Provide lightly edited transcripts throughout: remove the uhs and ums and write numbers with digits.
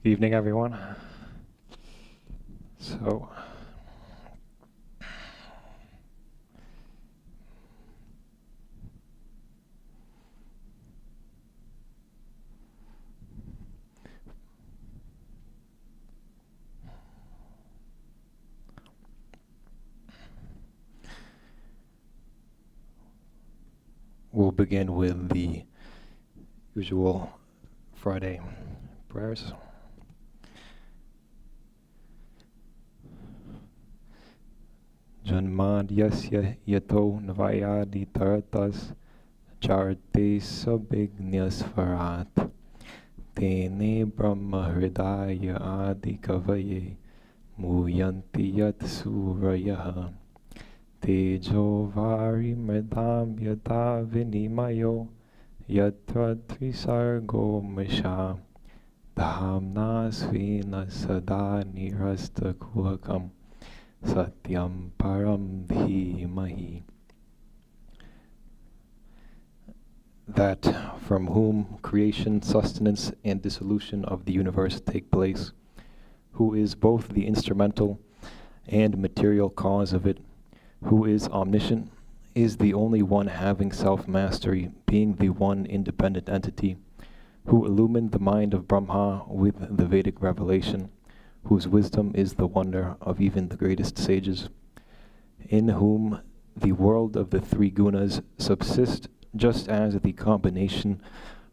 Evening, everyone. So, we'll begin with the usual Friday prayers. Janmadyasya yato nvayadi taratas charte sabignyasvarat tene brahma hridaya adi kavaye muyanti yat surayaha tejo vari mridam yata vinimayo yatra trisargo misha dhamna svena sada nirasta kulakam satyam param dhimahi. That from whom creation, sustenance, and dissolution of the universe take place, who is both the instrumental and material cause of it, who is omniscient, is the only one having self-mastery, being the one independent entity, who illumined the mind of Brahma with the Vedic revelation, whose wisdom is the wonder of even the greatest sages, in whom the world of the three gunas subsist just as the combination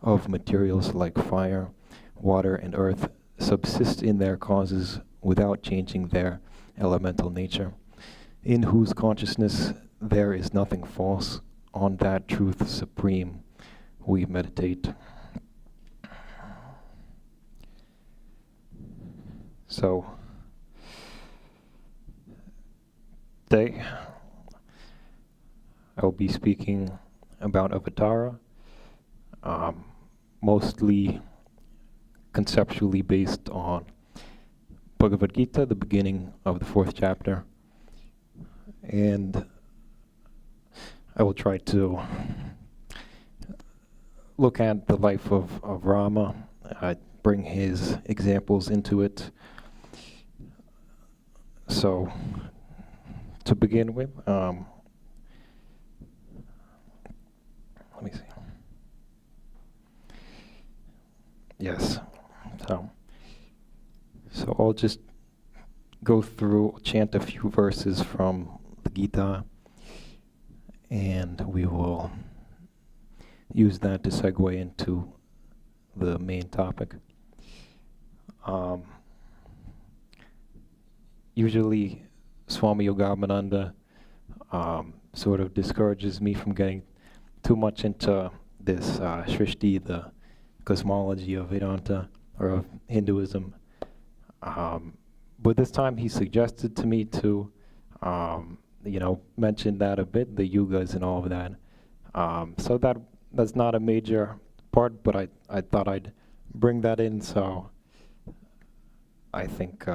of materials like fire, water, and earth subsist in their causes without changing their elemental nature, in whose consciousness there is nothing false. On that truth supreme we meditate. So, today I'll be speaking about Avatara, mostly conceptually based on Bhagavad Gita, the beginning of the 4th chapter, and I will try to look at the life of Rama, bring his examples into it. So, to begin with, let me see. Yes, so I'll just go through, chant a few verses from the Gita, and we will use that to segue into the main topic. Usually, Swami Yogavananda sort of discourages me from getting too much into this Shrishti, the cosmology of Vedanta, or of Hinduism. But this time he suggested to me to, mention that a bit, the yugas and all of that. So that's not a major part, but I thought I'd bring that in, so I think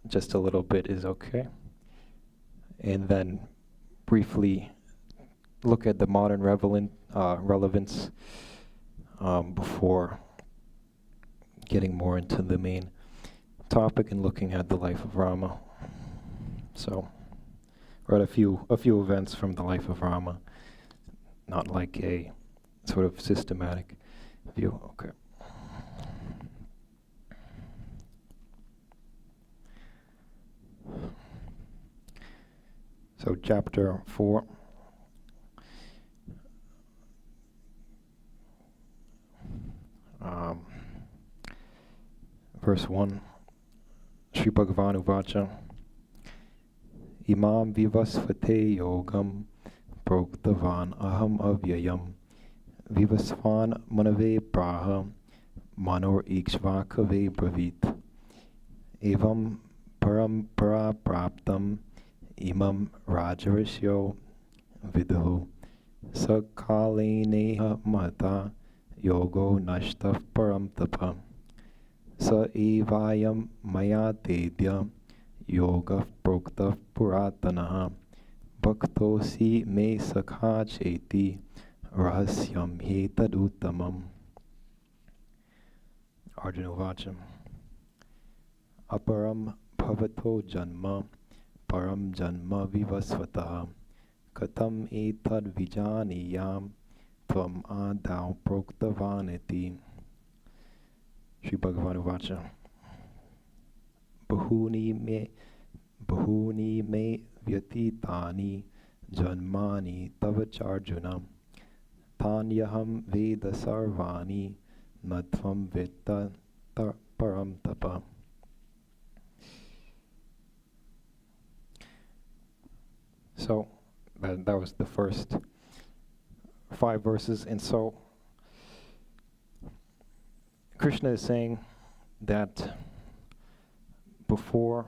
just a little bit is okay. And then briefly look at the modern relevance before getting more into the main topic and looking at the life of Rama. So, read a few events from the life of Rama, not like a sort of systematic view. Okay. So, chapter 4. Verse 1. Sri Bhagavan Uvacha Imam vivasvate yogam proktavan aham avyayam vivasvan manave praha manor ikshvakave bravit evam parampara praptam imam rajarishyo viduhu sakaleneha mahata yogo nashtaf param tapa sa evayam maya tedya yoga prokta puratanaha bhaktosi me sakha cheti rahasyam hetaduttamam. Arjuna Vacham. aparam bhavato janma param janma vivasvataha katam etad vijaniyam tvam adau proktavaneti. Shri Bhagavan Vacha. Bahuni me vyatitani janmani tava charjuna tanyaham veda sarvani natvam vetta param tapa. So that was the first 5 verses, and so Krishna is saying that before,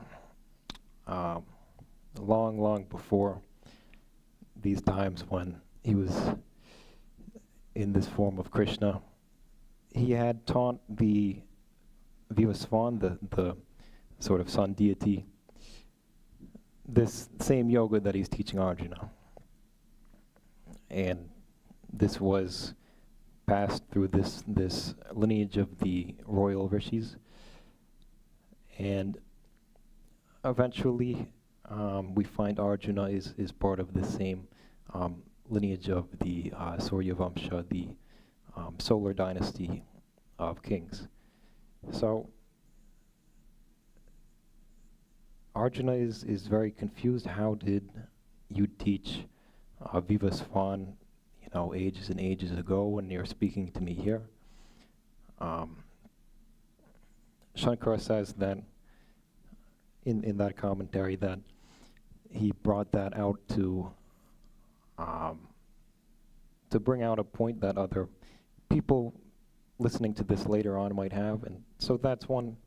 long before these times when he was in this form of Krishna, he had taught the Vivasvan, the sort of sun deity, this same yoga that he's teaching Arjuna. And this was passed through this lineage of the royal rishis. And eventually we find Arjuna is part of the same lineage of the Surya Vamsha, the solar dynasty of kings. So Arjuna is very confused. How did you teach Vivasvan, ages and ages ago, and you're speaking to me here? Shankara says that in that commentary that he brought that out to bring out a point that other people listening to this later on might have, and so that's one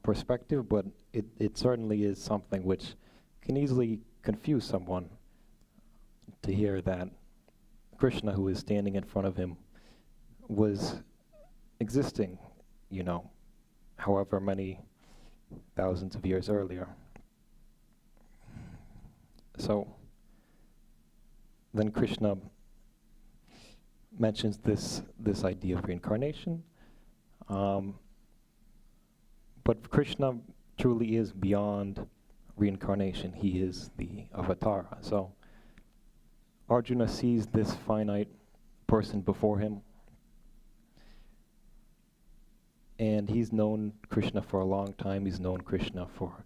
perspective, but it certainly is something which can easily confuse someone to hear that Krishna, who is standing in front of him, was existing, however many thousands of years earlier. So then Krishna mentions this idea of reincarnation, but Krishna truly is beyond reincarnation. He is the avatara. So Arjuna sees this finite person before him, and he's known Krishna for a long time. He's known Krishna for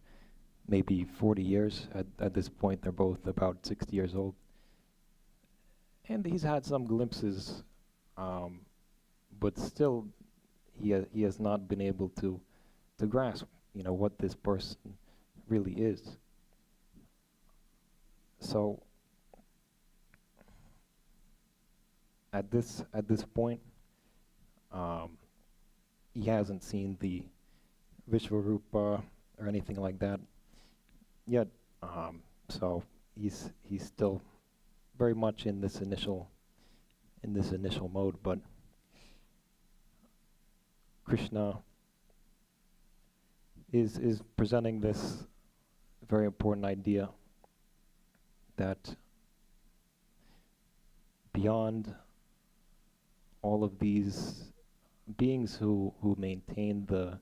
maybe 40 years. At this point, they're both about 60 years old. And he's had some glimpses, but still he has not been able to grasp, what this person really is. So at this point, he hasn't seen the Vishvarupa or anything like that yet. So he's still very much in this initial mode, but Krishna is presenting this very important idea that beyond all of these beings who maintain the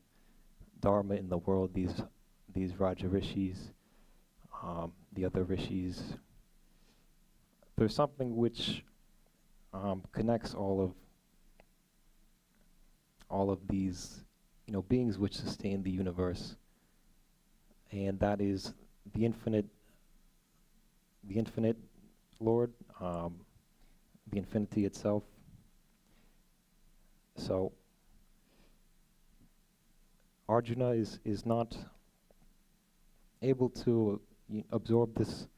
dharma in the world, these Raja rishis, the other rishis, there's something which connects all of these beings which sustain the universe, and that is the infinite Lord, the infinity itself. So Arjuna is not able to absorb this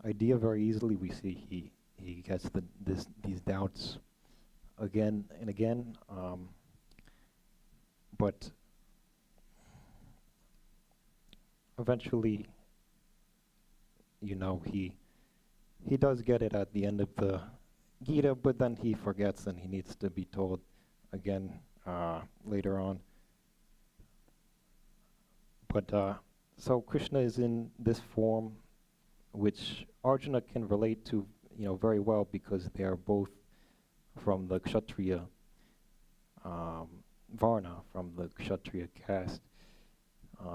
idea very easily. We see he gets these doubts again and again, but eventually, he does get it at the end of the Gita, but then he forgets and he needs to be told again later on. But so Krishna is in this form which Arjuna can relate to very well, because they are both from the Kshatriya Varna, from the Kshatriya caste.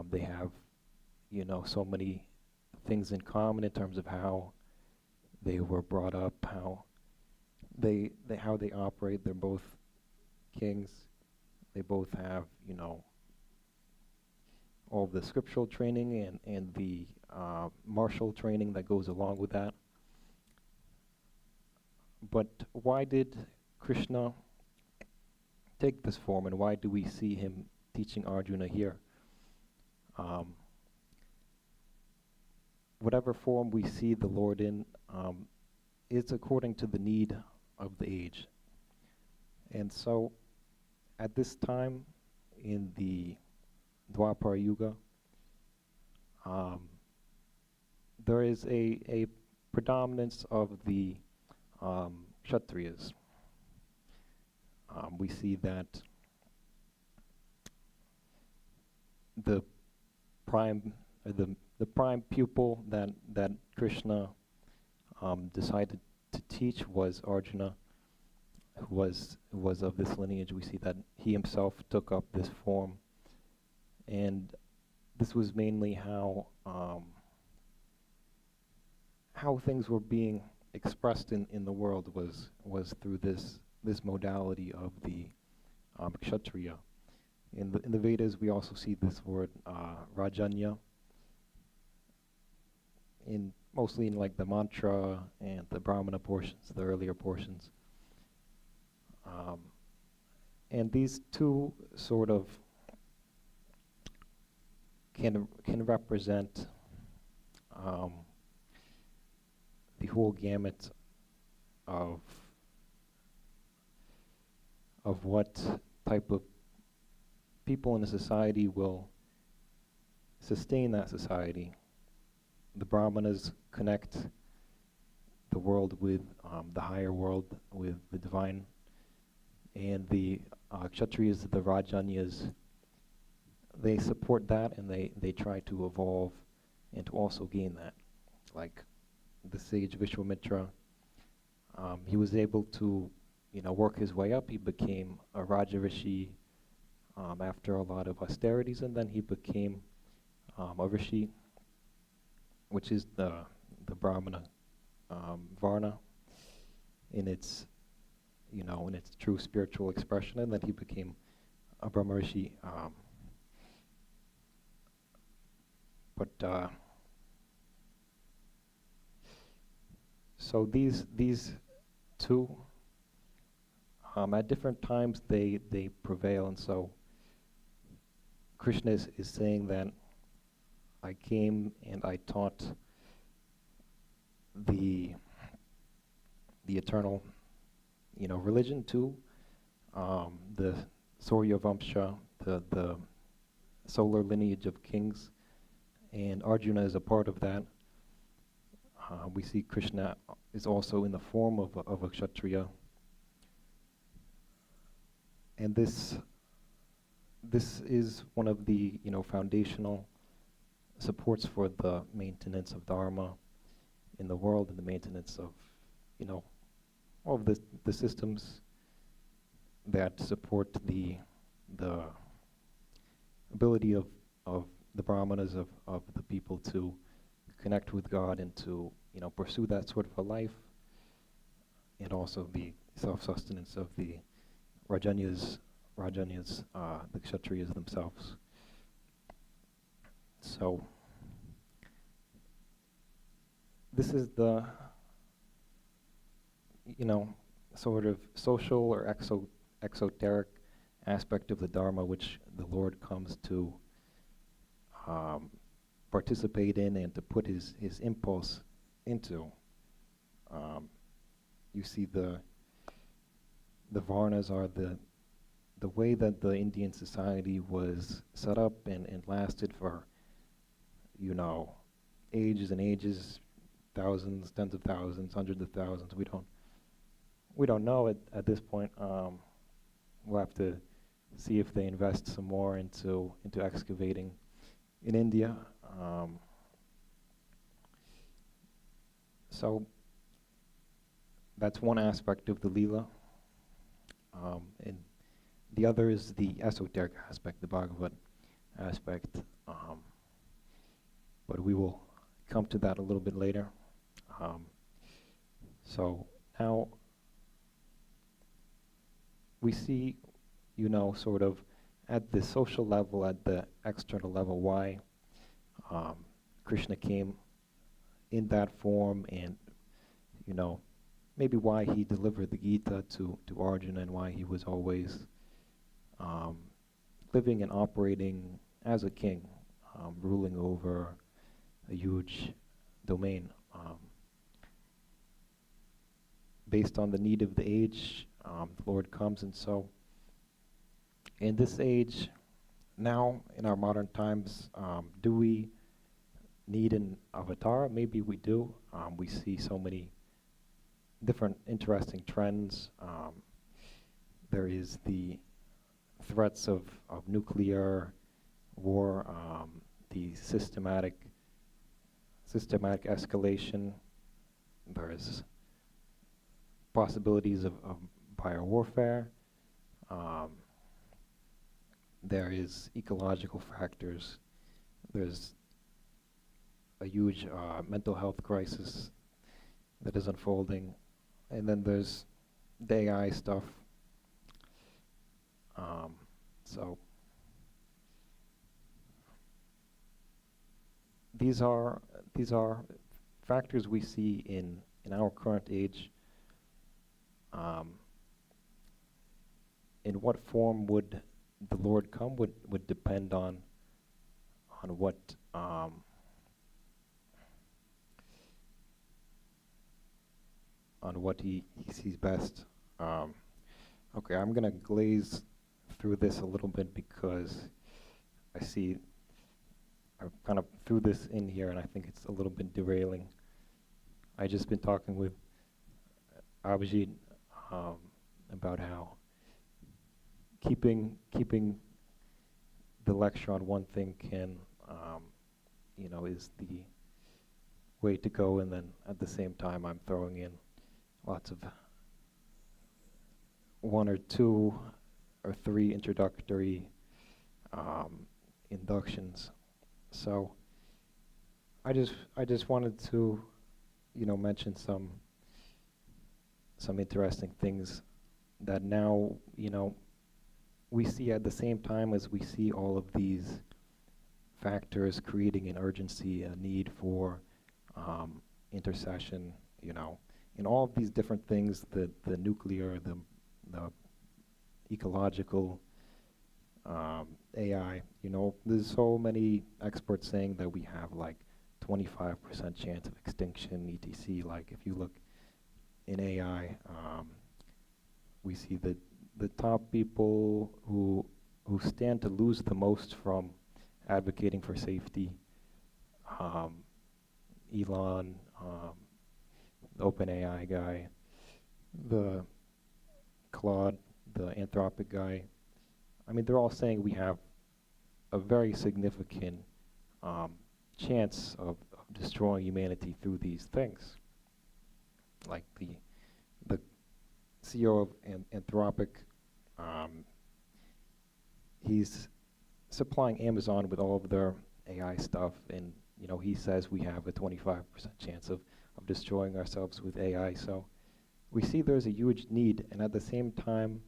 They have, so many things in common in terms of how they were brought up, how how they operate. They're both kings. They both have, all the scriptural training and the martial training that goes along with that. But why did Krishna take this form, and why do we see him teaching Arjuna here? Whatever form we see the Lord in is according to the need of the age. And so at this time in the Dwapara Yuga, there is a predominance of the Kshatriyas. We see that the prime pupil that Krishna decided to teach was Arjuna, who was of this lineage. We see that he himself took up this form, and this was mainly how things were being expressed in the world was through this modality of the Kshatriya. In the Vedas, we also see this word Rajanya, mostly in like the mantra and the Brahmana portions, the earlier portions. And these two sort of can represent the whole gamut of what type of people in a society will sustain that society. The Brahmanas connect the world with the higher world, with the divine, and the Kshatriyas, the Rajanyas, they support that, and they try to evolve and to also gain that. Like the sage Vishwamitra, he was able to, work his way up. He became a Raja Rishi after a lot of austerities, and then he became a Rishi, which is the Brahmana Varna in its, in its true spiritual expression, and then he became a Brahmarishi. So these two, at different times they prevail, and so Krishna is saying that I came and I taught the eternal, religion to the Surya Vamsha, the solar lineage of kings, and Arjuna is a part of that. We see Krishna is also in the form of a Kshatriya, and this is one of the foundational supports for the maintenance of Dharma in the world and the maintenance of all of the systems that support the ability of the Brahmanas, of the people to connect with God and to pursue that sort of a life, and also the self-sustenance of the Rajanyas, the Kshatriyas themselves. So this is the sort of social or exoteric aspect of the Dharma which the Lord comes to participate in and to put his impulse into. You see the Varnas are the way that the Indian society was set up and lasted for ages and ages, thousands, tens of thousands, hundreds of thousands. We don't know at this point. We'll have to see if they invest some more into excavating in India. So that's one aspect of the Leela. And the other is the esoteric aspect, the Bhagavad aspect. But we will come to that a little bit later. So now we see, sort of at the social level, at the external level, why Krishna came in that form, and maybe why he delivered the Gita to Arjuna, and why he was always living and operating as a king, ruling over a huge domain. Based on the need of the age, the Lord comes, and so in this age, now in our modern times, do we need an avatar? Maybe we do. We see so many different interesting trends. There is the threats of nuclear war, the systematic escalation. There is possibilities of biowarfare. There is ecological factors. There's a huge mental health crisis that is unfolding. And then there's the AI stuff. So these are factors we see in our current age. In what form would the Lord come would depend on what he sees best. Okay, I'm gonna glaze through this a little bit because I see I kind of threw this in here, and I think it's a little bit derailing. I just been talking with Abhijit about how keeping the lecture on one thing can, is the way to go, and then at the same time I'm throwing in lots of 1 or 2 or 3 introductory inductions. So I just wanted to, mention some interesting things that now, we see at the same time as we see all of these factors creating an urgency, a need for intercession, and all of these different things, the nuclear, the ecological, AI, there's so many experts saying that we have like 25% chance of extinction, etc. Like if you look in AI, we see that the top people who stand to lose the most from advocating for safety, Elon, the OpenAI guy, the Claude, the Anthropic guy. I mean, they're all saying we have a very significant chance of destroying humanity through these things. Like the CEO of Anthropic, he's supplying Amazon with all of their AI stuff, and he says we have a 25% chance of destroying ourselves with AI. So we see there's a huge need, and at the same time,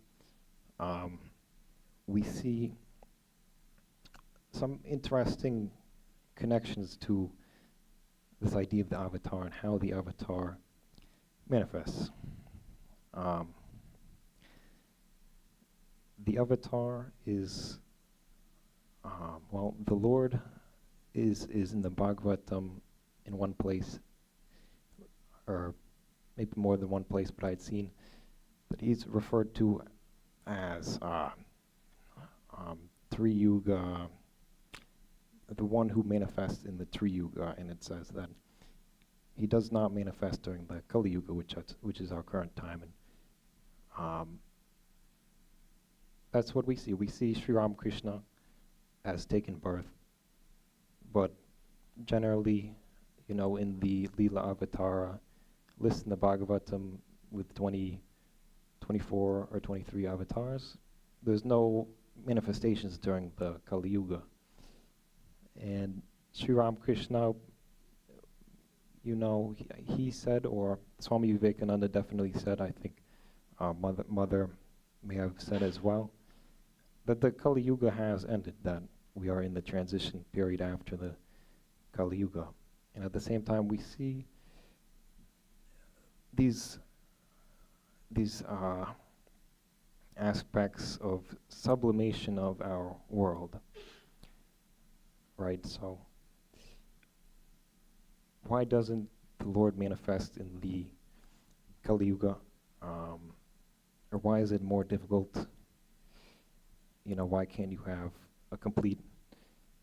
we see some interesting connections to this idea of the avatar and how the avatar manifests. The avatar is, the Lord is in the Bhagavatam in one place, or maybe more than one place, but I'd seen that he's referred to as Tri-yuga, the one who manifests in the Tri-yuga, and it says that he does not manifest during the Kali Yuga, which is our current time, and that's what we see. We see Sri Ramakrishna as taken birth, but generally, in the Leela Avatara list in the Bhagavatam with 24 or 23 avatars, there's no manifestations during the Kali Yuga. And Sri Ramakrishna, he said, or Swami Vivekananda definitely said, I think Mother may have said as well, that the Kali Yuga has ended, that we are in the transition period after the Kali Yuga. And at the same time, we see these aspects of sublimation of our world, right? So why doesn't the Lord manifest in the Kali Yuga? Or why is it more difficult? Why can't you have a complete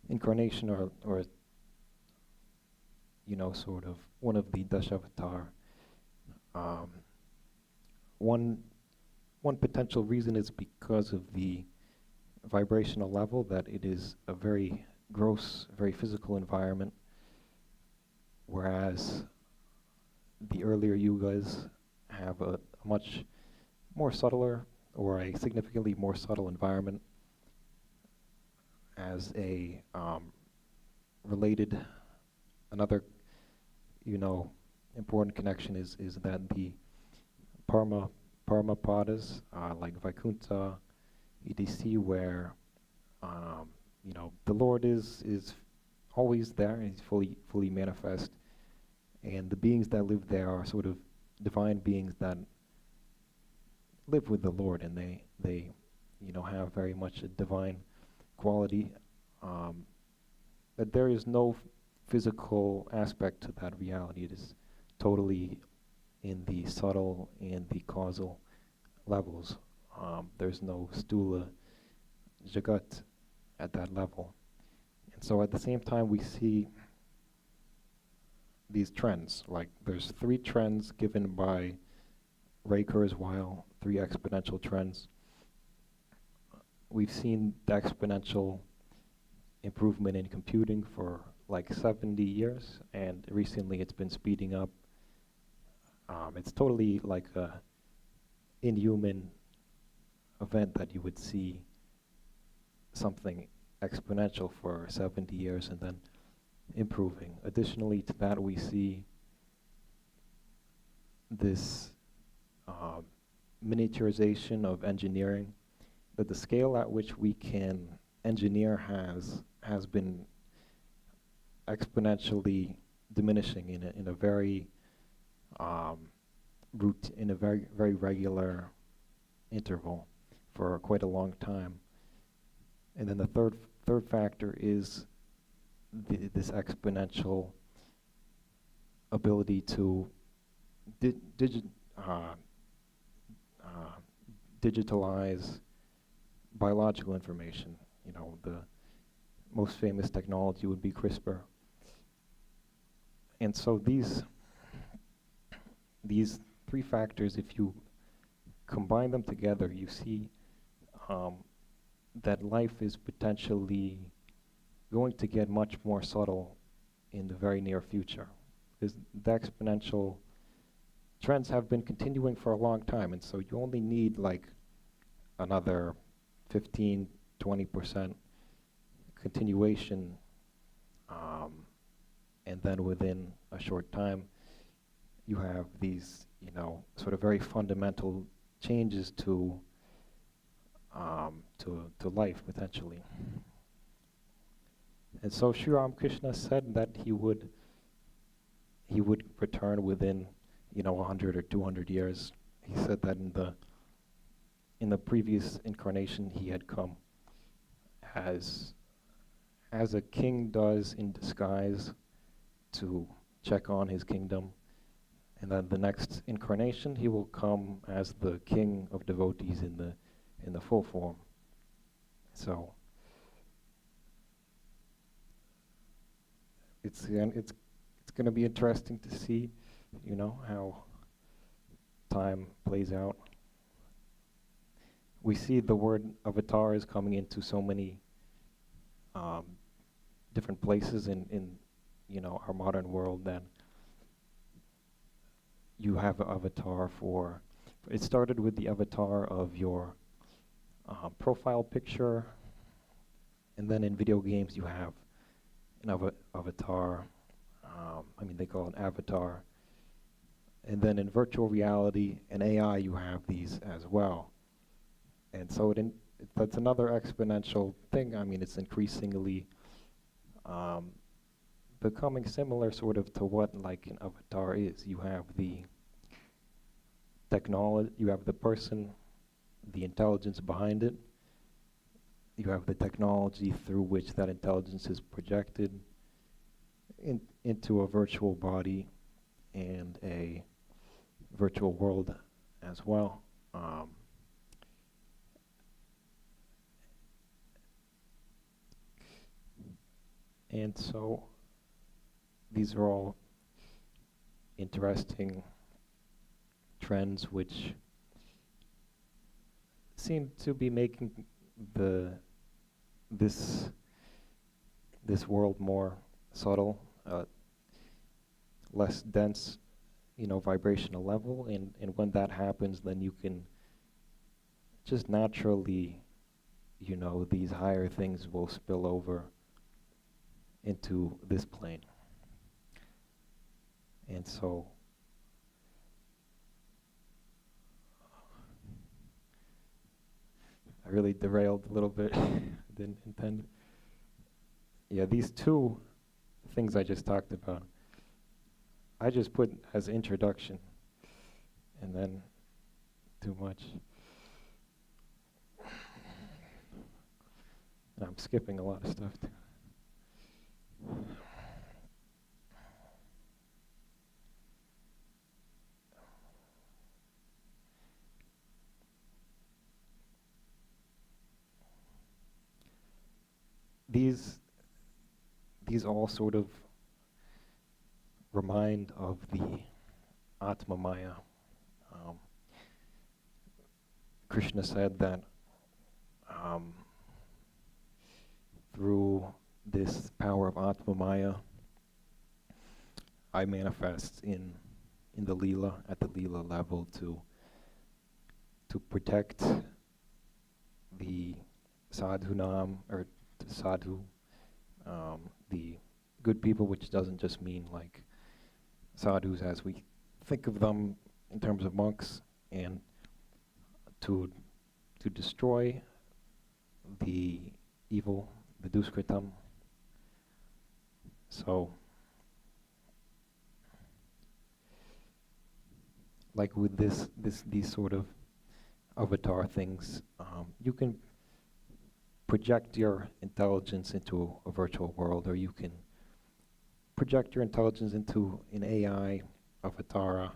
incarnation or sort of one of the Dashavatar? One potential reason is because of the vibrational level, that it is a very gross, very physical environment, whereas the earlier yugas have a much more subtler, or a significantly more subtle environment. As a related, another important connection is that the Paramapadas, like Vaikuntha, EDC, where the Lord is always there, he's fully manifest, and the beings that live there are sort of divine beings that live with the Lord, and they have very much a divine quality, but there is no physical aspect to that reality. It is totally in the subtle and the causal levels. There's no stula jagat at that level. And so at the same time, we see these trends. Like, there's 3 trends given by Ray Kurzweil, 3 exponential trends. We've seen the exponential improvement in computing for like 70 years, and recently it's been speeding up. It's totally like a inhuman event that you would see something exponential for 70 years and then improving. Additionally to that, we see this miniaturization of engineering, that the scale at which we can engineer has been exponentially diminishing in a very very regular interval for quite a long time. And then the third factor is this exponential ability to digitalize biological information. The most famous technology would be CRISPR. And so these 3 factors, if you combine them together, you see that life is potentially going to get much more subtle in the very near future. Because the exponential trends have been continuing for a long time, and so you only need like another 15-20% continuation, and then within a short time you have these sort of very fundamental changes to life potentially. And so Sri Ramakrishna said that he would return within 100 or 200 years. He said that in the previous incarnation he had come as a king does in disguise to check on his kingdom, and then the next incarnation he will come as the king of devotees in the full form. So it's going to be interesting to see how time plays out. We see the word avatar is coming into so many different places in our modern world, that you have an avatar for. It started with the avatar of your profile picture, and then in video games you have avatar. They call it avatar. And then in virtual reality and AI, you have these as well. And so that's another exponential thing. It's increasingly becoming similar sort of to what like an avatar is. You have the technology, you have the person, the intelligence behind it. You have the technology through which that intelligence is projected into a virtual body and a virtual world as well. And so these are all interesting trends which seem to be making this world more subtle, less dense, vibrational level, and when that happens, then you can just naturally, these higher things will spill over into this plane. And so I really derailed a little bit. Didn't intend. Yeah, these two things I just talked about, I just put as introduction, and then too much. And I'm skipping a lot of stuff too. These all sort of remind of the Atma Maya. Krishna said that through this power of Atma Maya, I manifest in the Leela, at the Leela level, to protect the sadhunam, or the sadhu, the good people, which doesn't just mean like sadhus as we think of them in terms of monks, and to destroy the evil, the duskritam. So, like with these sort of avatar things, you can project your intelligence into a virtual world, or you can project your intelligence into an AI, avatar,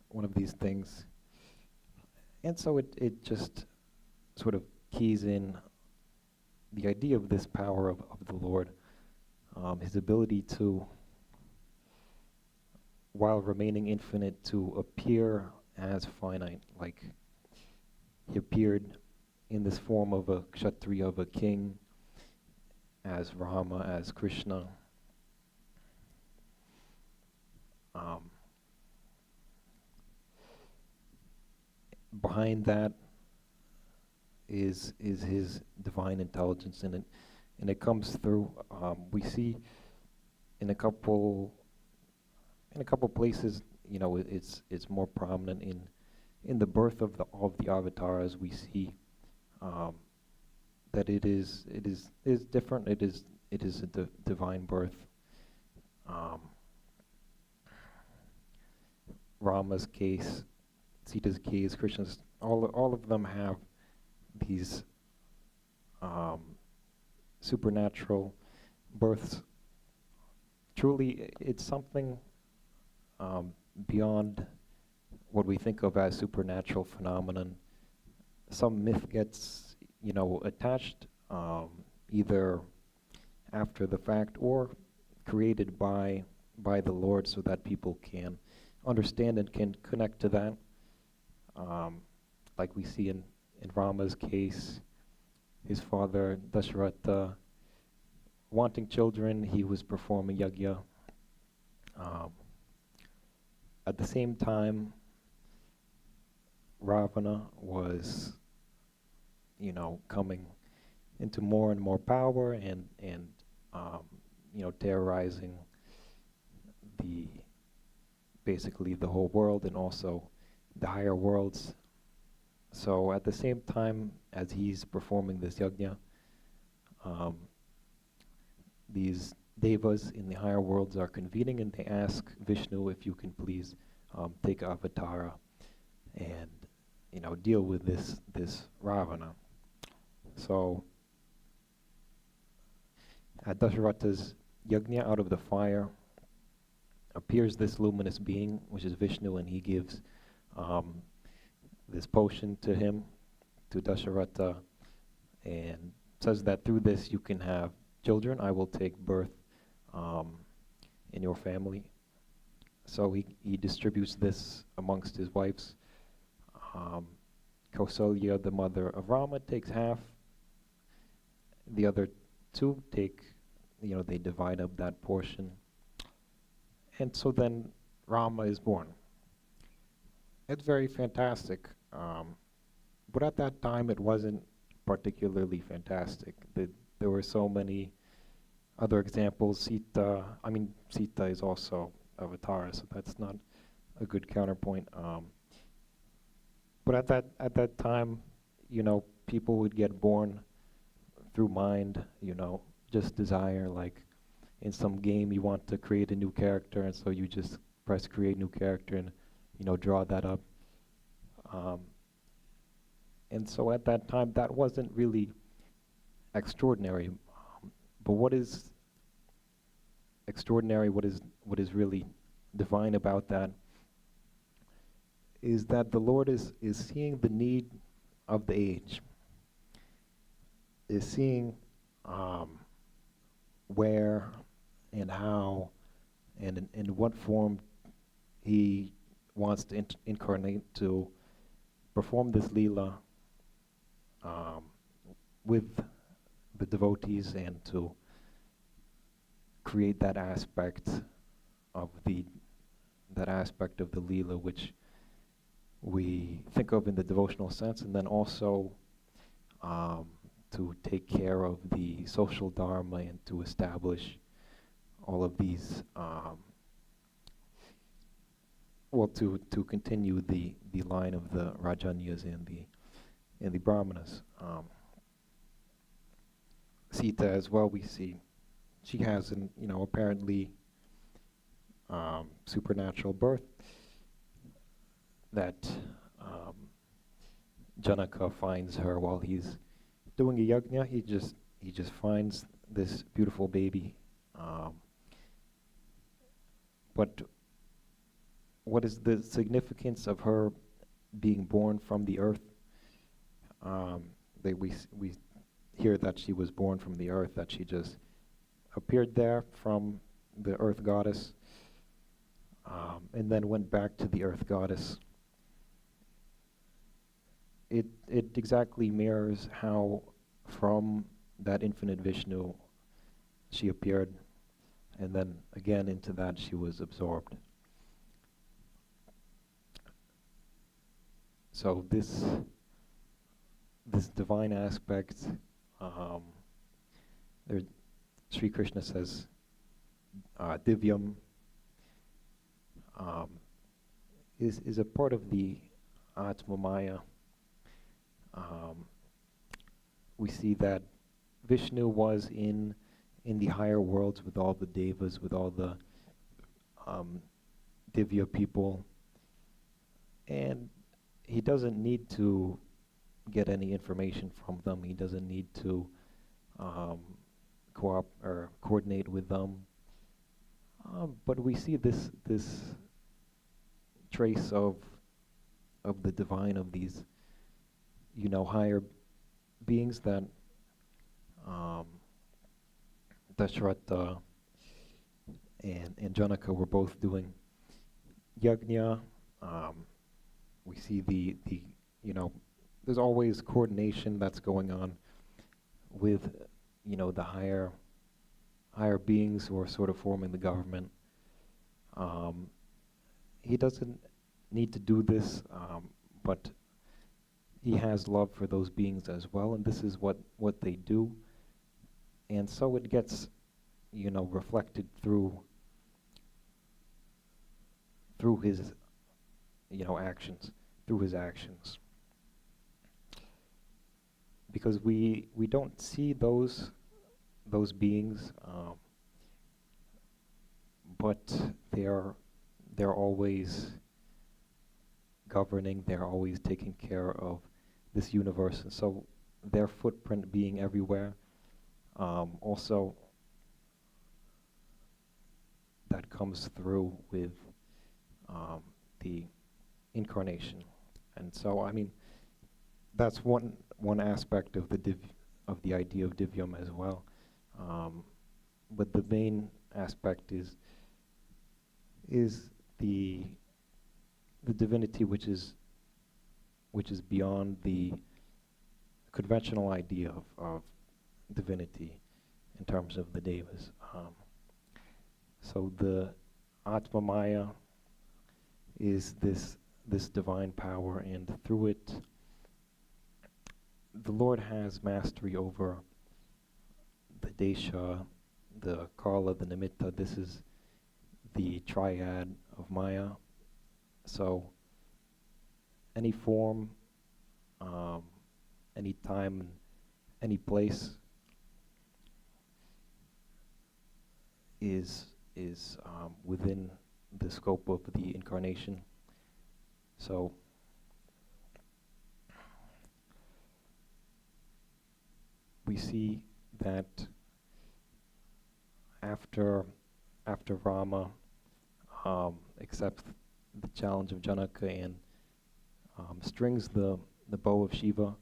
one of these things. And so it just sort of keys in the idea of this power of the Lord, his ability to, while remaining infinite, to appear as finite. Like he appeared in this form of a kshatriya, of a king, as Rama, as Krishna. Behind that is his divine intelligence, and it comes through. We see in a couple places, it's more prominent in the birth of the avatars. We see that it is different. It is a divine birth. Rama's case, Sita's case, Krishna's, all of them have these supernatural births. Truly, it's something beyond what we think of as supernatural phenomenon. Some myth gets, attached either after the fact or created by the Lord, so that people can understand and can connect to that. Like we see in Rama's case, his father Dasharatha wanting children, he was performing yajna. At the same time, Ravana was, coming into more and more power, and terrorizing the basically the whole world and also the higher worlds. So at the same time as he's performing this yajna, um, these devas in the higher worlds are convening and they ask Vishnu if you can please take avatara and deal with this Ravana. So at Dasharatha's yajna, out of the fire appears this luminous being, which is Vishnu, and he gives this potion to him, to Dasharatha, and says that through this you can have children. I will take birth in your family. So he distributes this amongst his wives. Kausalya, the mother of Rama, takes half. The other two take, they divide up that portion. And so then Rama is born. It's very fantastic. But at that time it wasn't particularly fantastic. There were so many other examples. Sita is also Avatara, so that's not a good counterpoint. But at that time, people would get born through mind, just desire. Like in some game, you want to create a new character, and so you just press create new character and draw that up. And so at that time, that wasn't really extraordinary. But what is extraordinary, what is really divine about that, is that the Lord is seeing the need of the age, is seeing where and how and in what form he wants to incarnate to perform this Leela with the devotees and to create that aspect of the Leela which we think of in the devotional sense, and then also to take care of the social dharma and to establish all of these, to continue the line of the Rajanyas and the Brahmanas. Sita as well, we see she has an apparently supernatural birth that Janaka finds her while he's doing a yajna. He just finds this beautiful baby. But what is the significance of her being born from the earth? We hear that she was born from the earth, that she just appeared there from the earth goddess, and then went back to the earth goddess. It exactly mirrors how from that infinite Vishnu she appeared, and then again into that she was absorbed. So this divine aspect, Sri Krishna says, Divyam, is a part of the Atma Maya. We see that Vishnu was in the higher worlds with all the devas, with all the Divya people, and he doesn't need to get any information from them. He doesn't need to coordinate with them. But we see this trace of the divine, of these higher beings that Dasharatha and Janaka were both doing yajna. We see the there's always coordination that's going on with the higher beings who are sort of forming the government. He doesn't need to do this, but he has love for those beings as well, and this is what they do. And so it gets reflected through his, actions, through his actions. Because we don't see those beings, but they're always governing, they're always taking care of this universe, and so their footprint being everywhere, also that comes through with the incarnation. And so, I mean, that's one aspect of the idea of Divyam as well. But the main aspect is the divinity which is beyond the conventional idea of divinity in terms of the devas. So the Atma Maya is this divine power, and through it the Lord has mastery over the Desha, the Kala, the Nimitta. This is the triad of Maya. So any form, any time, any place is within the scope of the incarnation. So we see that after Rama accepts the challenge of Janaka and strings the bow of Shiva,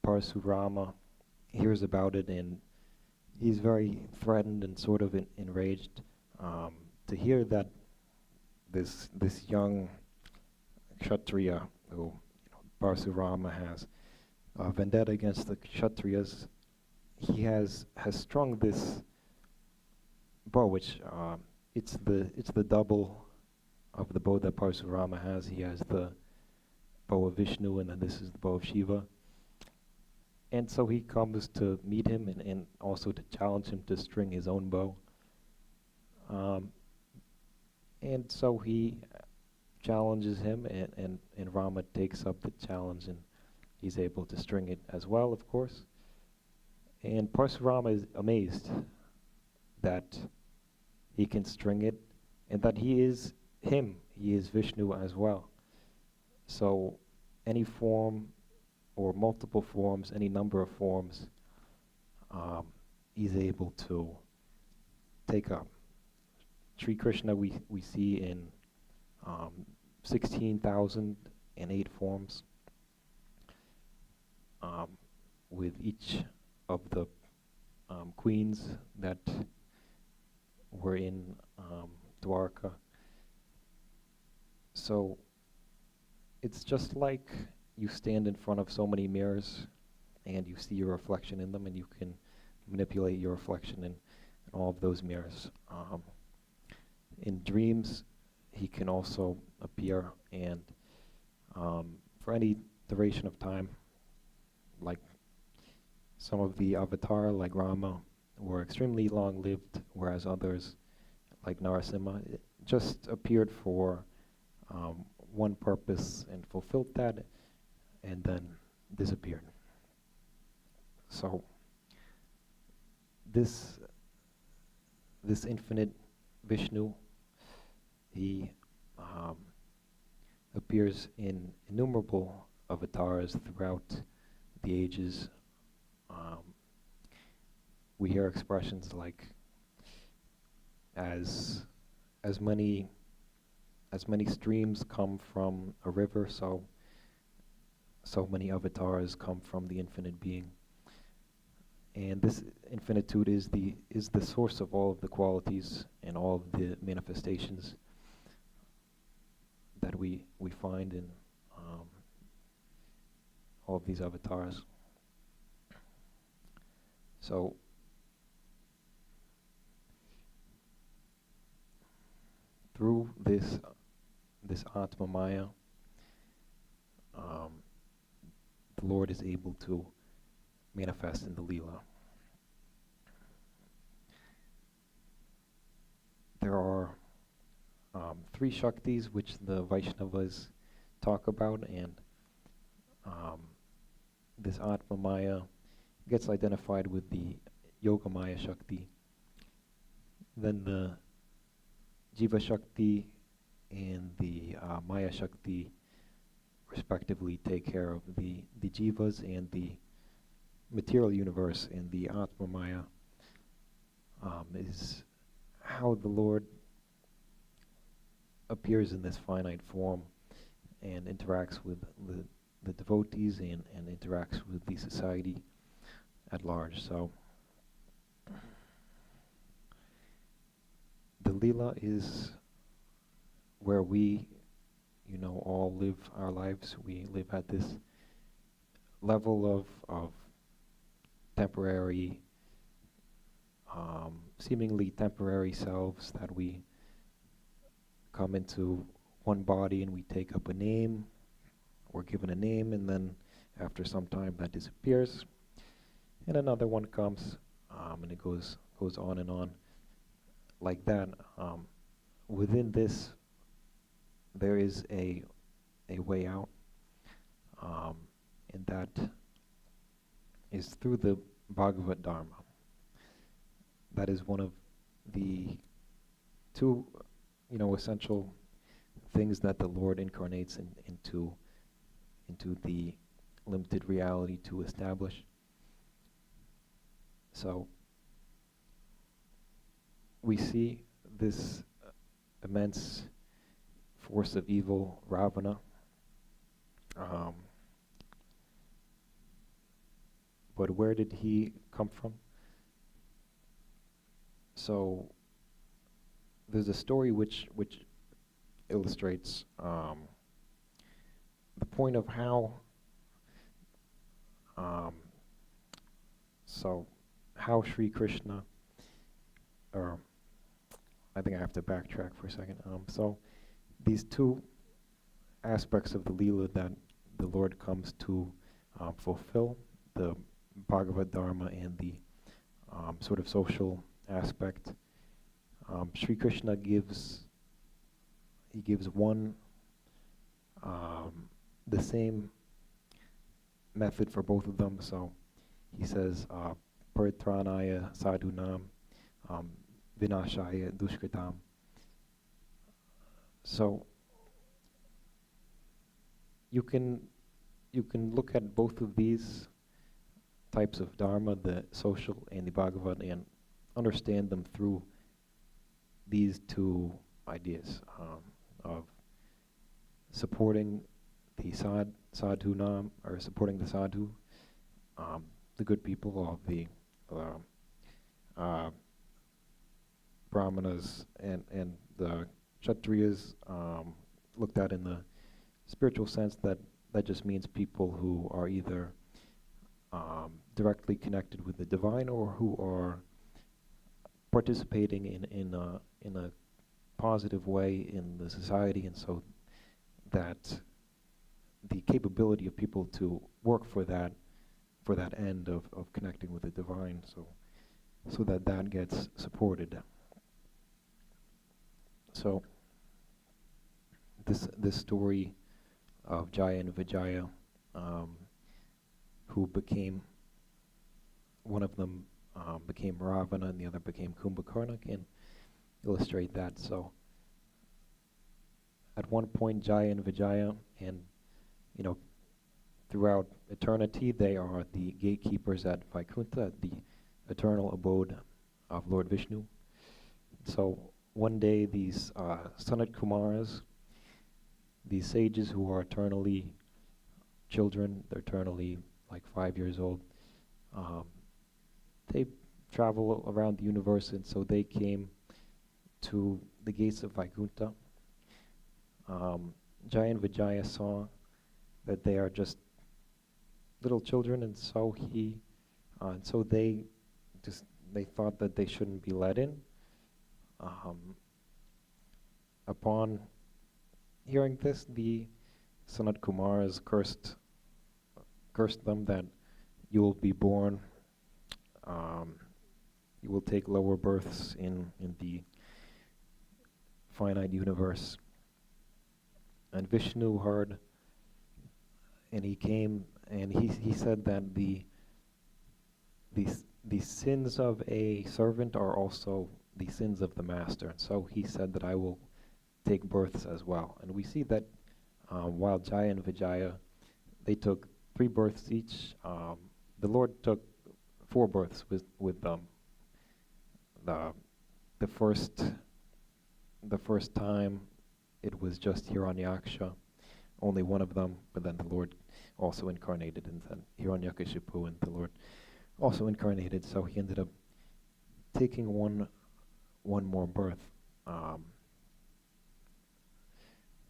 Parashurama hears about it, and he's very threatened and sort of enraged to hear that this young Kshatriya, who Parashurama has vendetta against the Kshatriyas, he has strung this bow, which it's the double of the bow that Parashurama has. He has the bow of Vishnu, and then this is the bow of Shiva. And so he comes to meet him and also to challenge him to string his own bow. And so he challenges him, and Rama takes up the challenge, and he's able to string it as well, of course. And Parashurama is amazed that he can string it, and that he is him, he is Vishnu as well. So any form or multiple forms, any number of forms, he's able to take up. Sri Krishna we see in 16,008 forms, with each of the queens that were in Dwarka. So it's just like you stand in front of so many mirrors and you see your reflection in them, and you can manipulate your reflection in all of those mirrors. In dreams, he can also appear, and for any duration of time, like some of the avatar, like Rama, were extremely long-lived, whereas others, like Narasimha, just appeared for one purpose and fulfilled that, and then disappeared. So this infinite Vishnu, he appears in innumerable avatars throughout the ages. We hear expressions like as many streams come from a river, so many avatars come from the infinite being. And this infinitude is the source of all of the qualities and all of the manifestations that we find in all of these avatars. So through this Atma Maya, the Lord is able to manifest in the Leela. three Shaktis which the Vaishnavas talk about, and this Atma Maya gets identified with the Yoga Maya Shakti. Then the Jiva Shakti and the Maya Shakti respectively take care of the Jivas and the material universe, and the Atma Maya is how the Lord appears in this finite form and interacts with the devotees and interacts with the society at large. So the Leela is where we, all live our lives. We live at this level of temporary, seemingly temporary selves, that we come into one body and we take up a name. We're given a name, and then after some time that disappears, and another one comes, and it goes on and on like that. Within this, there is a way out, and that is through the Bhagavad Dharma. That is one of the two, essential things that the Lord incarnates into the limited reality to establish. So we see this immense force of evil, Ravana. But where did he come from? So there's a story which illustrates the point of how Sri Krishna, or I think I have to backtrack for a second. So these two aspects of the Leela that the Lord comes to fulfill, the Bhagavad Dharma and the sort of social aspect, Sri Krishna gives one the same method for both of them. So he says, Paritranaya sadhunam vinashaya dushkritam. So you can look at both of these types of dharma, the social and the Bhagavad, and understand them through these two ideas of supporting the sadhunam, or supporting the sadhu, the good people of the brahmanas and the kshatriyas, looked at in the spiritual sense, that just means people who are either directly connected with the divine, or who are participating in a positive way in the society, and so that the capability of people to work for that end of connecting with the divine, so that gets supported. So this story of Jaya and Vijaya, who became, one of them became Ravana and the other became Kumbhakarna, can illustrate that. So at one point, Jaya and Vijaya, and throughout eternity, they are the gatekeepers at Vaikuntha, the eternal abode of Lord Vishnu. So one day, these Sanat Kumaras, these sages who are eternally children, they're eternally like 5 years old, they travel around the universe, and so they came to the gates of Vaikuntha. Jaya and Vijaya saw that they are just little children, and so they thought that they shouldn't be let in. Upon hearing this, the Sanat Kumaras cursed them that you will be born, you will take lower births in the finite universe, And Vishnu heard, and he came, and he said that the sins of a servant are also the sins of the master. And so he said that I will take births as well. And we see that while Jaya and Vijaya, they took 3 births each. The Lord took 4 births with them. The first time it was just Hiranyaksha, only one of them, but then the Lord also incarnated, and then Hiranyakashipu, and the Lord also incarnated, so he ended up taking one more birth.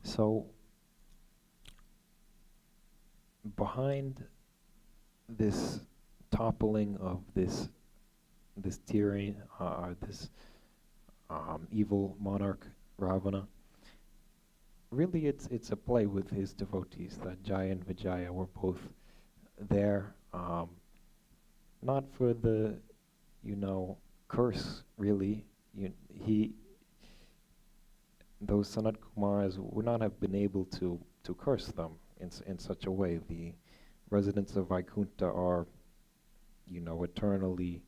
So behind this toppling of this tyranny, this evil monarch Ravana, really it's a play with his devotees. That Jaya and Vijaya were both there, not for the curse really. Those Sanat Kumars would not have been able to curse them in such a way. The residents of Vaikuntha are eternally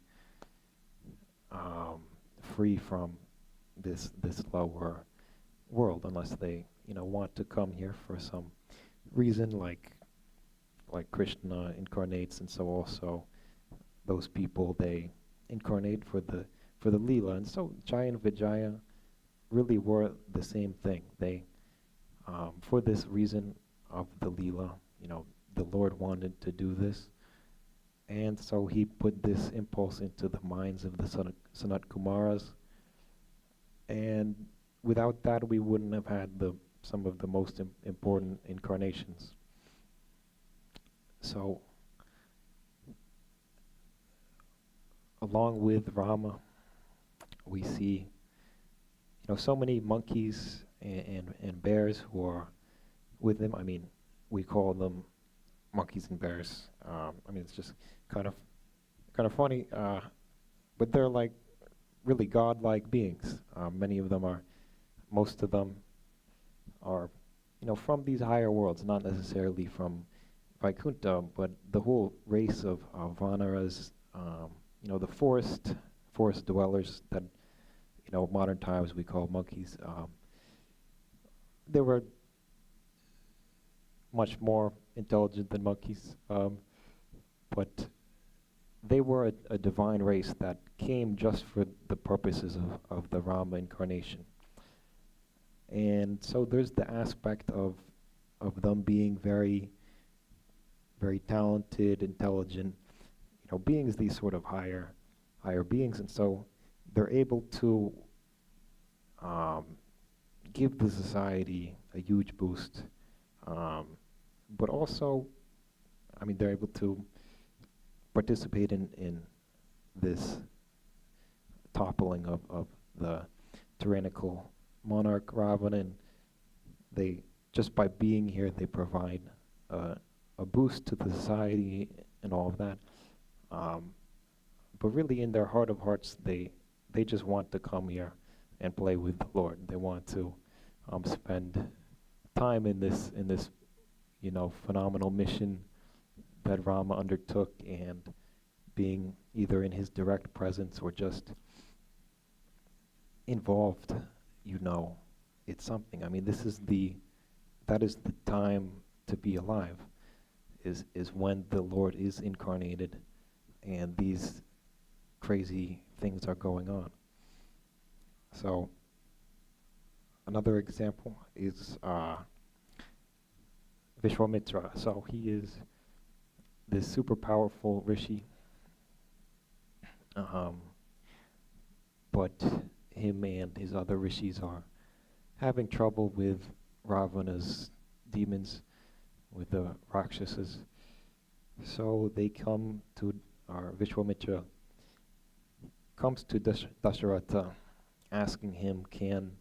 free from this lower world, unless they want to come here for some reason, like Krishna incarnates, and so also those people, they incarnate for the Leela. And so Jaya and Vijaya really were the same thing. They for this reason of the Leela, the Lord wanted to do this, and so he put this impulse into the minds of the Sanat Kumaras, and without that we wouldn't have had some of the most important incarnations. So along with Rama, we see so many monkeys and bears who are with him. I mean, we call them monkeys and bears. It's just kind of funny, but they're like really godlike beings. Most of them are, from these higher worlds, not necessarily from Vaikuntha, but the whole race of Vanaras, the forest dwellers that, modern times we call monkeys. They were much more intelligent than monkeys, but they were a divine race that came just for the purposes of the Rama incarnation. And so there's the aspect of them being very, very talented, intelligent, beings, these sort of higher beings, and so they're able to give the society a huge boost, but also, they're able to participate in this toppling of the tyrannical monarch Ravana, and they, just by being here, they provide a boost to the society and all of that. But really, in their heart of hearts, they just want to come here and play with the Lord. They want to spend time in this phenomenal mission that Rama undertook, and being either in his direct presence or just involved. It's something. That is the time to be alive, is when the Lord is incarnated and these crazy things are going on. So another example is Vishwamitra. So he is this super powerful rishi, but him and his other rishis are having trouble with Ravana's demons, with the Rakshasas. So they come to, Vishwamitra comes to Dasharatha, asking him, can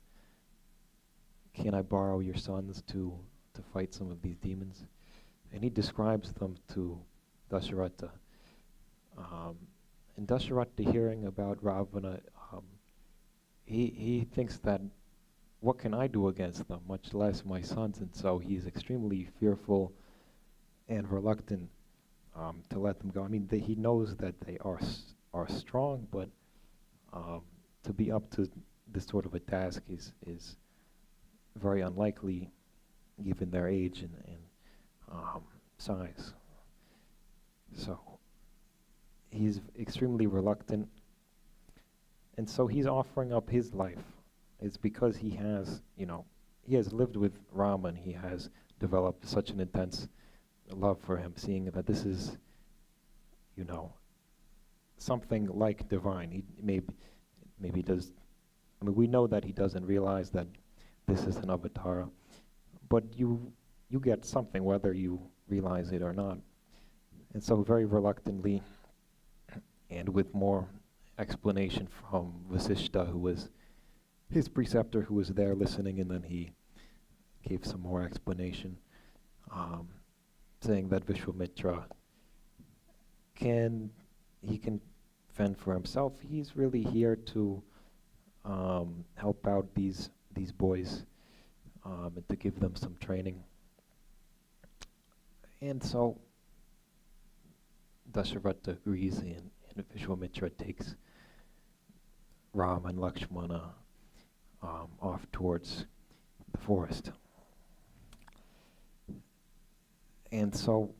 I borrow your sons to fight some of these demons? And he describes them to Dasharatha. And Dasharatha, hearing about Ravana, he thinks that what can I do against them, much less my sons? And so he's extremely fearful and reluctant to let them go. I mean, he knows that they are strong, but to be up to this sort of a task is very unlikely, given their age and size. So he's extremely reluctant, and so he's offering up his life. It's because he has, he has lived with Rama and he has developed such an intense love for him, seeing that this is, something like divine. He maybe does. I mean, we know that he doesn't realize that this is an avatar, but you get something whether you realize it or not. And so, very reluctantly, and with more explanation from Vasishta, who was his preceptor, who was there listening, and then he gave some more explanation, saying that Vishwamitra can fend for himself. He's really here to help out these boys and to give them some training. And so Dasharatha agrees, and Vishwamitra takes Rama and Lakshmana off towards the forest. And so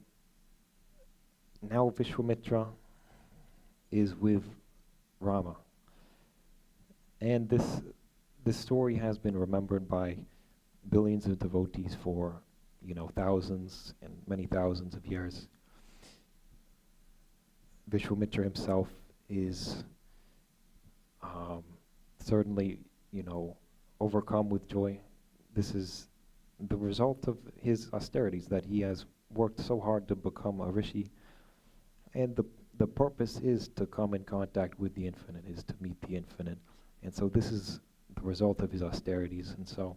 now Vishwamitra is with Rama. And this story has been remembered by billions of devotees for, thousands and many thousands of years. Vishwamitra himself is certainly, overcome with joy. This is the result of his austerities, that he has worked so hard to become a rishi. And the purpose is to come in contact with the infinite, is to meet the infinite. And so this is the result of his austerities. And so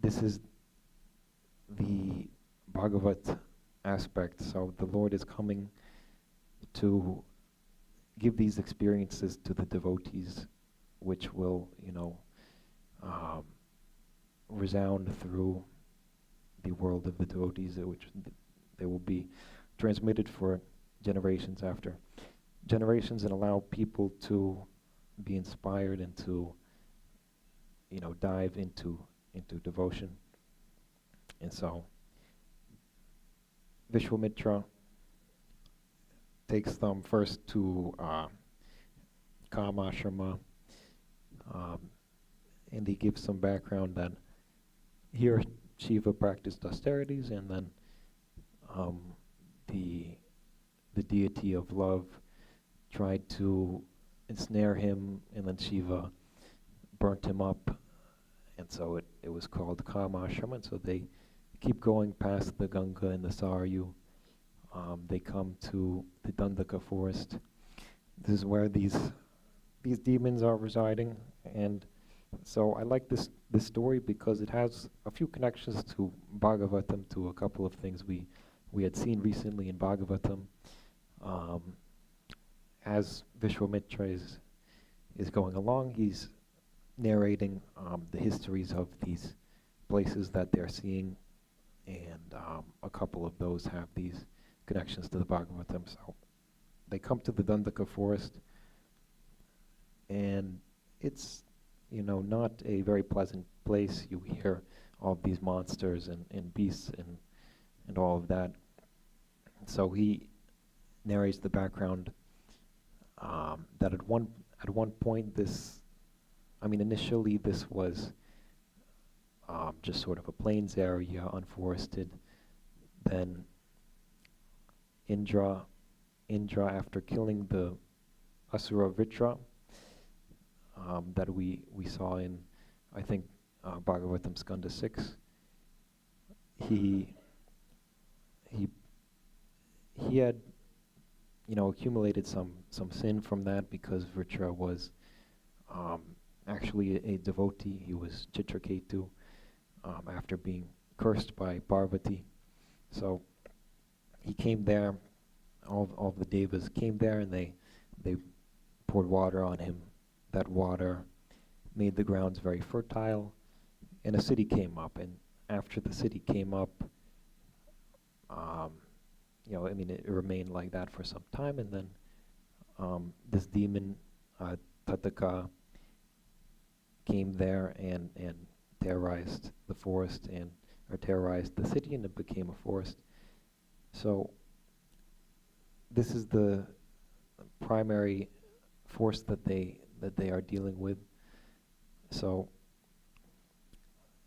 this is the Bhagavat aspect. So the Lord is coming to give these experiences to the devotees, which will, resound through the world of the devotees, which they will be transmitted for generations after generations, and allow people to be inspired and to, dive into devotion. And so Vishwamitra takes them first to Kamashrama, and he gives some background that here Shiva practiced austerities, and then the deity of love tried to ensnare him, and then Shiva burnt him up, and so it was called Kamashrama. And so they keep going past the Ganga and the Saryu. They come to the Dandaka forest. This is where these demons are residing, and so I like this story because it has a few connections to Bhagavatam, to a couple of things we had seen recently in Bhagavatam. As Vishwamitra is going along, he's narrating the histories of these places that they're seeing, and a couple of those have these connections to the Bhagavatam. So they come to the Dandaka forest, and it's not a very pleasant place. You hear all of these monsters and beasts and all of that. So he narrates the background, that at one point initially this was just sort of a plains area, unforested. Then Indra, after killing the Asura Vritra, that we saw in, I think, Bhagavatam Skanda 6, he had accumulated some sin from that, because Vritra was actually a devotee. He was Chitraketu, after being cursed by Parvati. So he came there, all the devas came there, and they poured water on him. That water made the grounds very fertile, and a city came up. And after the city came up, it remained like that for some time, and then this demon, Tataka, came there and terrorized the forest or terrorized the city, and it became a forest. So this is the primary force that they are dealing with. So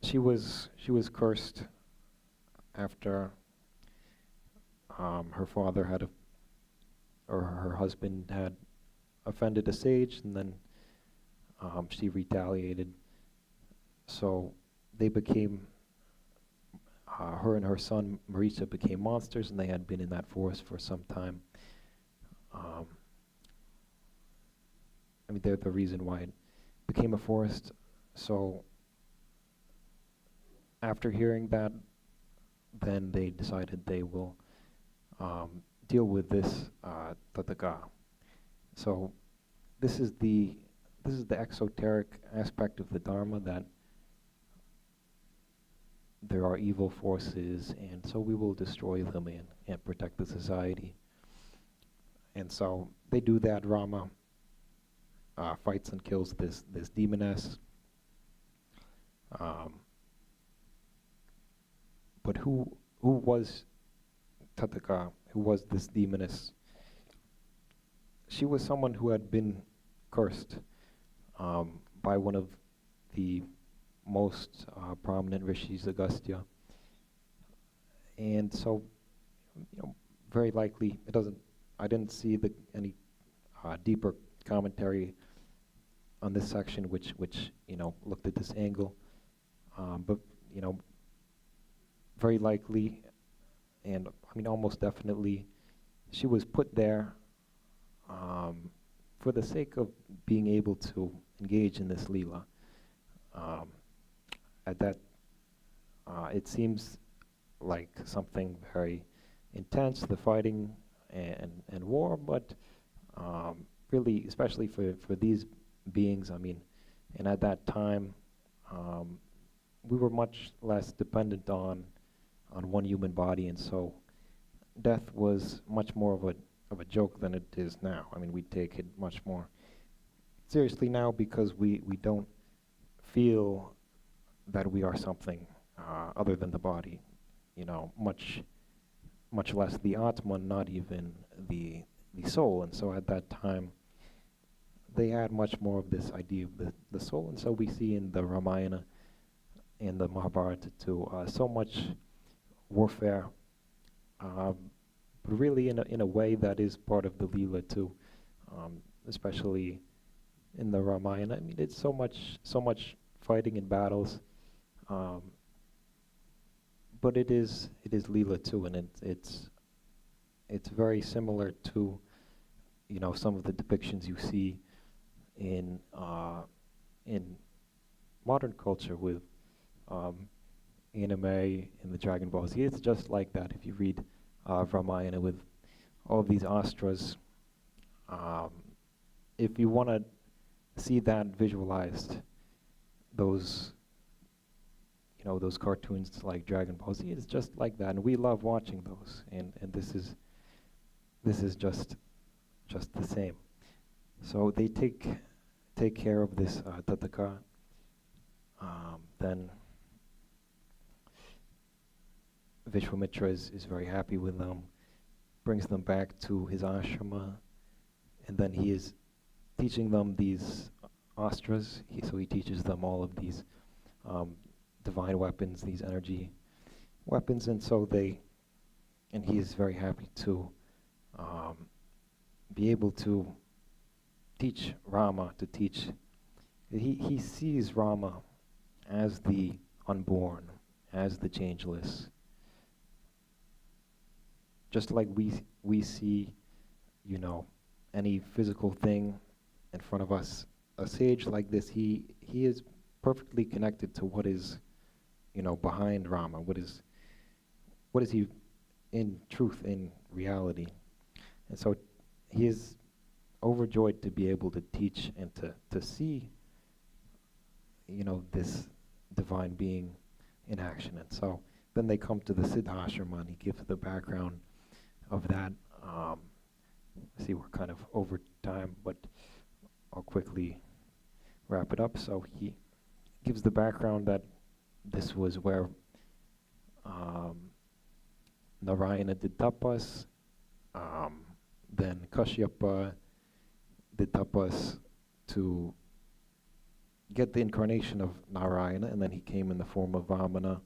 she was cursed after her father or her husband had offended a sage, and then she retaliated. So they became, her and her son Marisa became monsters, and they had been in that forest for some time. They're the reason why it became a forest. So after hearing that, then they decided they will deal with this Tataka. So this is the exoteric aspect of the Dharma, that there are evil forces, and so we will destroy them and protect the society. And so they do that. Rama fights and kills this demoness. But who was Tataka? Who was this demoness? She was someone who had been cursed by one of the most prominent rishis, Agastya. And so, very likely, I didn't see any deeper commentary on this section which looked at this angle. But very likely, and almost definitely, she was put there for the sake of being able to engage in this Leela. It seems like something very intense, the fighting and war, but really, especially for these beings, and at that time, we were much less dependent on one human body, and so death was much more of a joke than it is now. We take it much more seriously now because we don't feel that we are something other than the body, much less the Atman, not even the soul. And so at that time, they had much more of this idea of the soul, and so we see in the Ramayana and the Mahabharata too so much warfare, but really in a way that is part of the Leela too, especially in the Ramayana. It's so much fighting and battles, but it is Leela too, and it's very similar to some of the depictions you see in modern culture with anime and the Dragon Ball Z. It's just like that. If you read Ramayana with all of these astras, if you want to see that visualized, those cartoons like Dragon Ball Z, it's just like that, and we love watching those. And this is just the same. So they take care of this Tataka. Then Vishwamitra is very happy with them, brings them back to his ashrama, and then he is teaching them these astras. So he teaches them all of these divine weapons, these energy weapons, and he is very happy to be able to teach Rama, he sees Rama as the unborn, as the changeless. Just like we see, any physical thing in front of us, a sage like this, he is perfectly connected to what is, behind Rama. What is he in truth, in reality? And so he is overjoyed to be able to teach and to see this divine being in action. And so then they come to the Siddhashrama, and he gives the background of that. See, we're kind of over time, but I'll quickly wrap it up. So he gives the background that this was where Narayana did tapas, then Kashyapa did tapas to get the incarnation of Narayana, and then he came in the form of Vamana.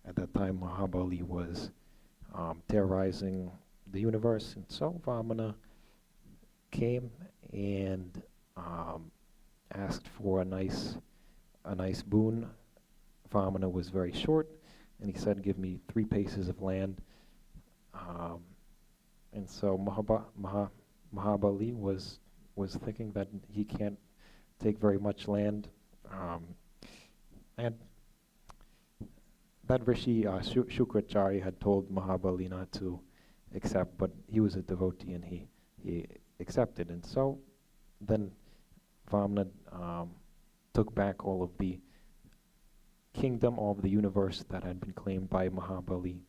At that time, Mahabali was terrorizing the universe, and so Vamana came and asked for a nice boon. Vamana was very short, and he said, "Give me 3 paces of land." And so Mahabali was thinking that he can't take very much land, and that Rishi Shukracharya had told Mahabali not to accept, but he was a devotee and he accepted. And so then Vamana took back all of the kingdom, all of the universe that had been claimed by Mahabali,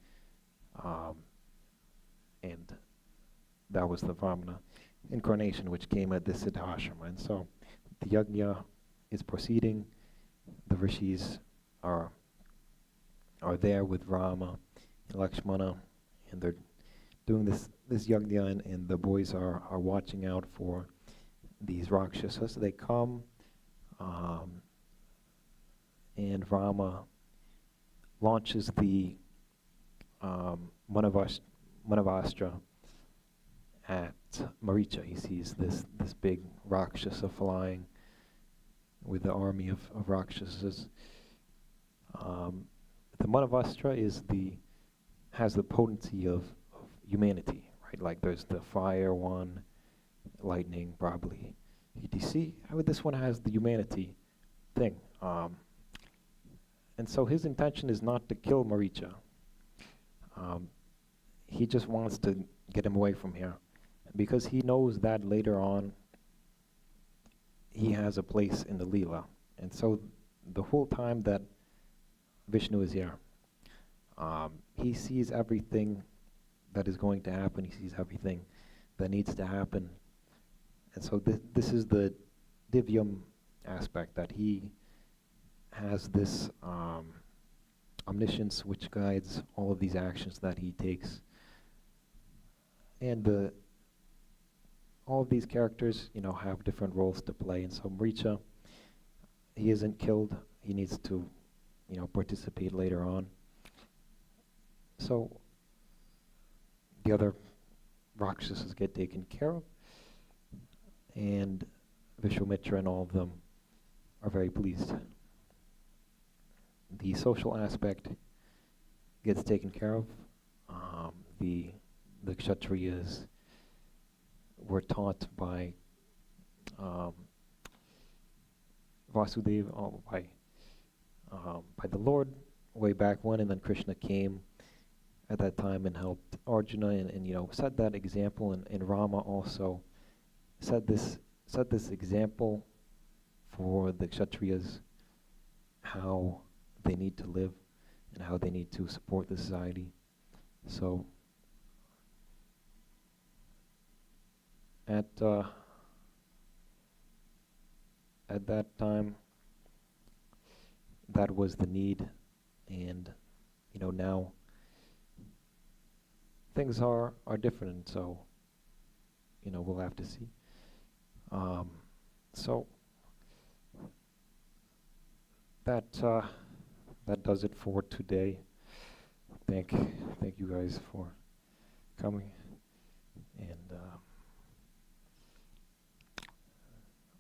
and that was the Vamana incarnation, which came at the Siddhashrama. And so the yajna is proceeding. The rishis are there with Rama and Lakshmana, and they're doing this yajna, and the boys are watching out for these rakshasas. They come, and Rama launches the Manavastra at Maricha. He sees this big rakshasa flying with the army of rakshasas. The Manavastra has the potency of humanity, right? Like there's the fire one, lightning probably, ETC. This one has the humanity thing. And so his intention is not to kill Maricha. He just wants to get him away from here, because he knows that later on he has a place in the Leela. And so the whole time that Vishnu is here, he sees everything that is going to happen. He sees everything that needs to happen. And so this is the Divyam aspect, that he has this omniscience which guides all of these actions that he takes. And all of these characters, have different roles to play. And so Maricha, he isn't killed. He needs to, participate later on. So the other rakshasas get taken care of, and Vishwamitra and all of them are very pleased. The social aspect gets taken care of. The Kshatriyas were taught by Vasudeva, by the Lord way back when, and then Krishna came at that time and helped Arjuna, and set that example, and Rama also set this example for the Kshatriyas, how they need to live and how they need to support the society. So at that time, that was the need, and now things are different, and so we'll have to see. So that does it for today. Thank you guys for coming, and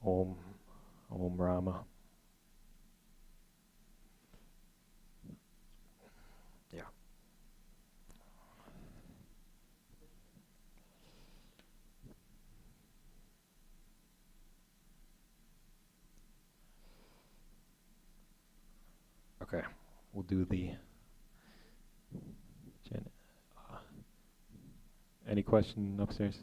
Om Rama. Yeah. Okay, we'll do the any question upstairs?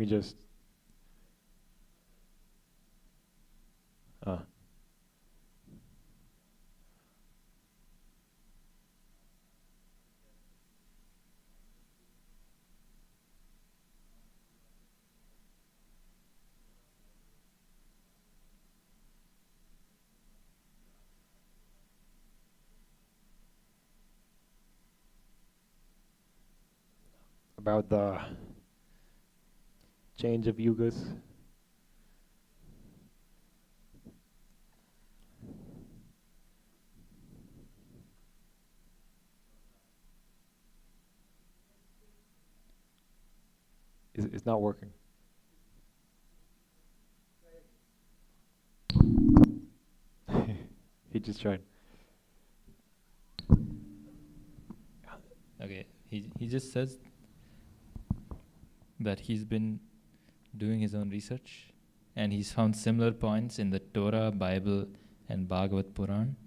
me just... about the change of yugas. It's not working. He just tried. Okay, he just says that he's been doing his own research and he's found similar points in the Torah, Bible, and Bhagavad Puran.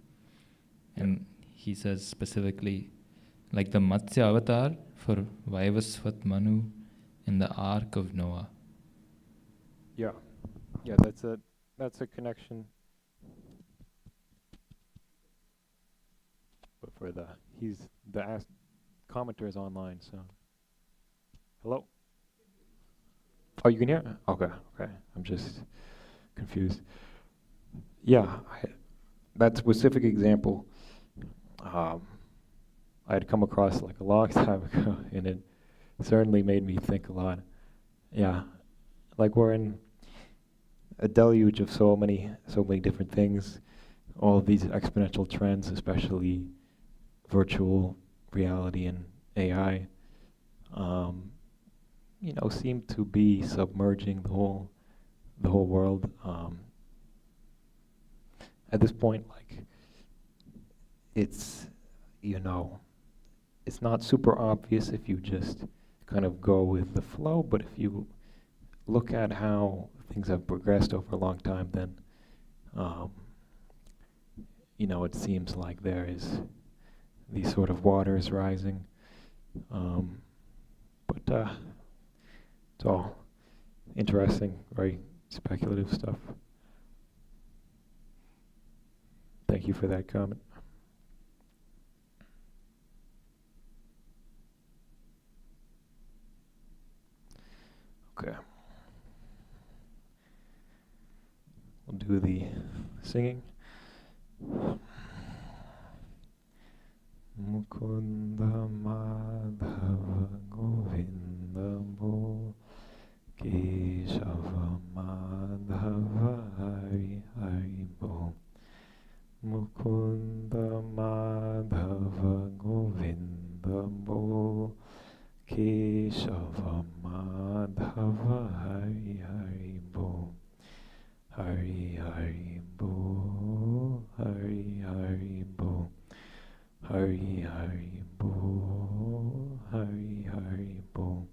And he says specifically, like the Matsya avatar for Vaivasvat Manu in the Ark of Noah. Yeah, that's a connection. But for the commenter is online, so. Hello? Oh, you can hear? Okay. I'm just confused. Yeah, that specific example, I had come across like a long time ago, and it certainly made me think a lot. Yeah, like we're in a deluge of so many different things. All of these exponential trends, especially virtual reality and AI, seem to be submerging the whole world. At this point, like, it's not super obvious if you just kind of go with the flow, but if you look at how things have progressed over a long time, then it seems like there is these sort of waters rising. But it's all interesting, very speculative stuff. Thank you for that comment. Okay. We'll do the singing. Mukunda Madhava Govinda Bo Keshava Madhava Hari Hari Bo Mukunda Madhava Govinda Bo Keshava Madhava Hari Hari Bo Hari Hari Bo Hari Hari Bo Hari Hari Bo Hari Hari Bo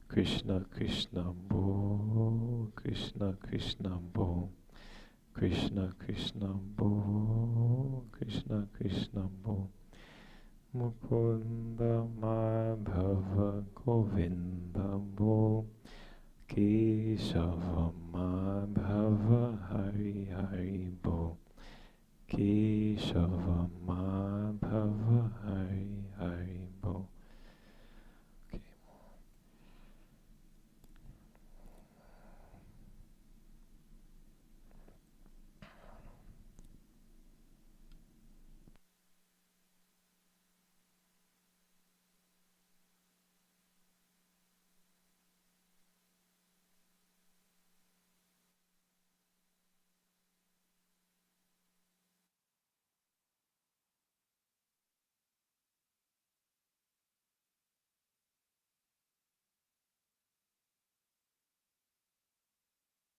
Krishna Krishna Bo Krishna Krishna Bo Krishna Krishna Bo Krishna Krishna Bo Mukunda Madhava Govinda Bo Keshava Madhava Hari Hari Bo Keshava Madhava